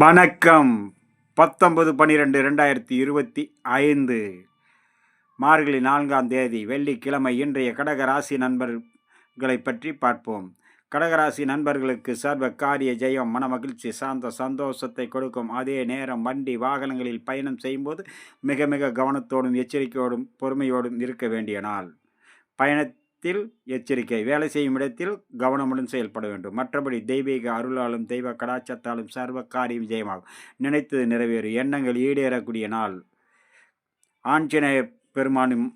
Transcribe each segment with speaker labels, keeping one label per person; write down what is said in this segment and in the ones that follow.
Speaker 1: வணக்கம். 19/12/2025 மார்கழி 4ஆம் தேதி வெள்ளிக்கிழமை. இன்றைய கடகராசி நண்பர்களை பற்றி பார்ப்போம். கடகராசி நண்பர்களுக்கு சர்வ காரிய ஜெயம், மனமகிழ்ச்சி, சாந்த சந்தோஷத்தை கொடுக்கும். அதே நேரம் வண்டி வாகனங்களில் பயணம் செய்யும்போது மிக மிக கவனத்தோடும் எச்சரிக்கையோடும் பொறுமையோடும் இருக்க வேண்டிய நாள். பயணத்தில் எச்சரிக்கை. வேலை செய்யும் இடத்தில் கவனமுடன் செயல்பட வேண்டும். மற்றபடி தெய்வீக அருளாலும் தெய்வ கடாட்சத்தாலும் சர்வ காரியம் விஜயமாகும். நினைத்தது நிறைவேறும். எண்ணங்கள் ஈடேறக்கூடிய நாள். ஆஞ்சநேயர் பெருமானும்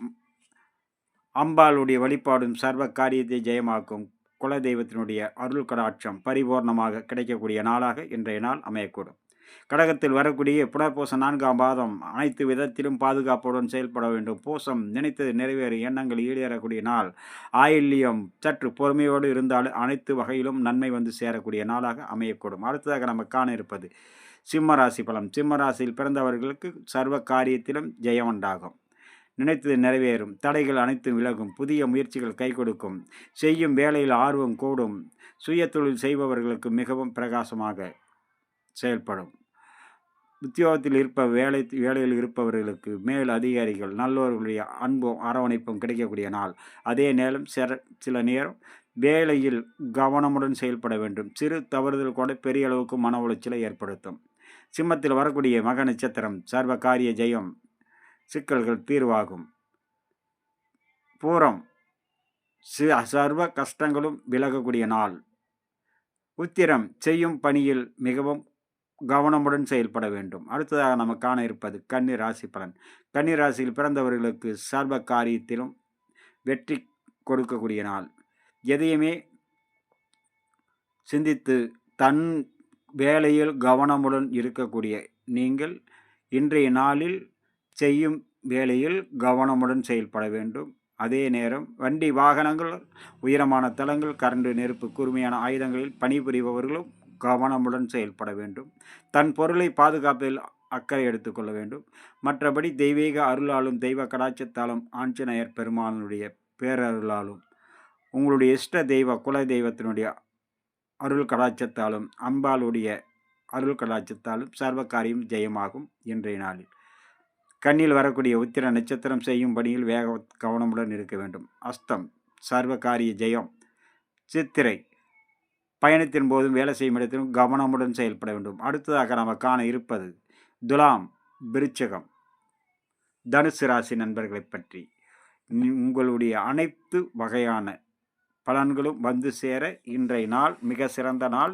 Speaker 1: அம்பாளுடைய வழிபாடும் சர்வ காரியத்தை ஜெயமாக்கும். குல தெய்வத்தினுடைய அருள் கடாட்சம் பரிபூர்ணமாக கிடைக்கக்கூடிய நாளாக இன்றைய நாள் அமையக்கூடும். கடகத்தில் வரக்கூடிய புனர்பூசம் 4ஆம் பாதம் அனைத்து விதத்திலும் பாதுகாப்புடன் செயல்பட வேண்டும். பூசம் நினைத்தது நிறைவேறும். எண்ணங்கள் ஈடேறக்கூடிய நாள். ஆயில்யம் சற்று பொறுமையோடு இருந்தாலும் அனைத்து வகையிலும் நன்மை வந்து சேரக்கூடிய நாளாக அமையக்கூடும். அடுத்ததாக நம்ம காண இருப்பது சிம்மராசி பலம். சிம்மராசியில் பிறந்தவர்களுக்கு சர்வ காரியத்திலும் ஜெயம் உண்டாகும். நினைத்தது நிறைவேறும். தடைகள் அனைத்தும் விலகும். புதிய முயற்சிகள் கை கொடுக்கும். செய்யும் வேலையில் ஆர்வம் கூடும். சுய தொழில் செய்பவர்களுக்கு மிகவும் பிரகாசமாக செயல்படும். உத்தியோகத்தில் வேலையில் இருப்பவர்களுக்கு மேல் அதிகாரிகள் நல்லவர்களுடைய அன்பும் அரவணைப்பும் கிடைக்கக்கூடிய நாள். அதே நேரம் சில நேரம் வேலையில் கவனமுடன் செயல்பட வேண்டும். சிறு தவறுதல் கூட பெரிய அளவுக்கு மன உளைச்சலை ஏற்படுத்தும். சிம்மத்தில் வரக்கூடிய மக நட்சத்திரம் சர்வ காரிய ஜெயம், சிக்கல்கள் தீர்வாகும். பூரம் சர்வ கஷ்டங்களும் விலகக்கூடிய நாள். உத்திரம் செய்யும் பணியில் மிகவும் கவனமுடன் செயல்பட வேண்டும். அடுத்ததாக நம்ம காண இருப்பது கன்னி ராசி பலன். கன்னி ராசியில் பிறந்தவர்களுக்கு சர்வ காரியத்திலும் வெற்றி கொடுக்கக்கூடிய நாள். எதையுமே சிந்தித்து தன் வேலையில் கவனமுடன் இருக்கக்கூடிய நீங்கள் இன்றைய நாளில் செய்யும் வேலையில் கவனமுடன் செயல்பட வேண்டும். அதே நேரம் வண்டி வாகனங்கள், உயரமான தளங்கள், கரண்டு, நெருப்பு, கூர்மையான ஆயுதங்களில் பணிபுரிபவர்களும் கவனமுடன் செயல்பட வேண்டும். தன் பொருளை பாதுகாப்பில் அக்கறை எடுத்துக்கொள்ள வேண்டும். மற்றபடி தெய்வீக அருளாலும் தெய்வ கடாட்சத்தாலும் ஆஞ்சநேயர் பெருமானுடைய பேரருளாலும் உங்களுடைய இஷ்ட தெய்வ குல தெய்வத்தினுடைய அருள் கடாட்சத்தாலும் அம்பாளுடைய அருள் கடாட்சத்தாலும் சர்வ காரியம் ஜெயமாகும். இன்றைய நாளில் கண்ணில் வரக்கூடிய உத்திர நட்சத்திரம் செய்யும் பணியில் கவனமுடன் இருக்க வேண்டும். அஸ்தம் சர்வ காரிய ஜெயம். சித்திரை பயணத்தின் போதும் வேலை செய்யும் இடத்திலும் கவனமுடன் செயல்பட வேண்டும். அடுத்ததாக நாம் காண இருப்பது துலாம், விருச்சகம், தனுசு ராசி நண்பர்களை பற்றி. உங்களுடைய அனைத்து வகையான பலன்களும் வந்து சேர இன்றைய நாள் மிக சிறந்த நாள்.